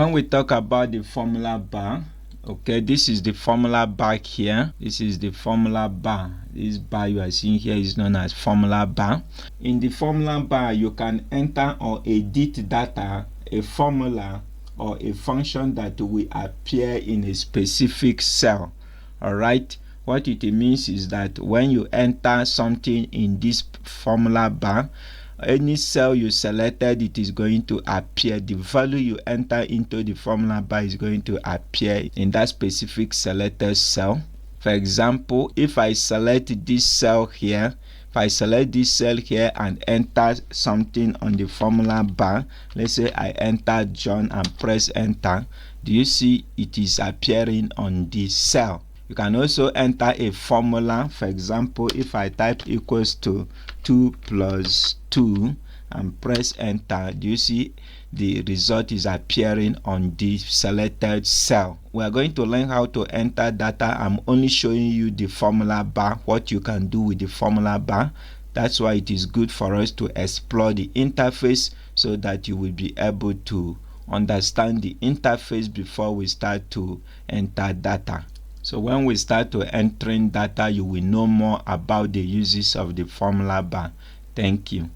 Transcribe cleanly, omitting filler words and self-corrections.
when we talk about the formula bar, okay, this is the formula bar here. This is the formula bar. This bar you are seeing here is known as formula bar. In the formula bar, you can enter or edit data, a formula or a function that will appear in a specific cell. Alright, what it means is that when you enter something in this formula bar, any cell you selected, it is going to appear. The value you enter into the formula bar is going to appear in that specific selected cell. For example, if I select this cell here, if I select this cell here and enter something on the formula bar, let's say I enter John and press enter, do you see it is appearing on this cell? You can also enter a formula. For example, if I type equals to 2 plus 2 and press enter, do you see the result is appearing on the selected cell? We are going to learn how to enter data. I'm only showing you the formula bar, what you can do with the formula bar. That's why it is good for us to explore the interface so that you will be able to understand the interface before we start to enter data. So when we start to entering data, you will know more about the uses of the formula bar. Thank you.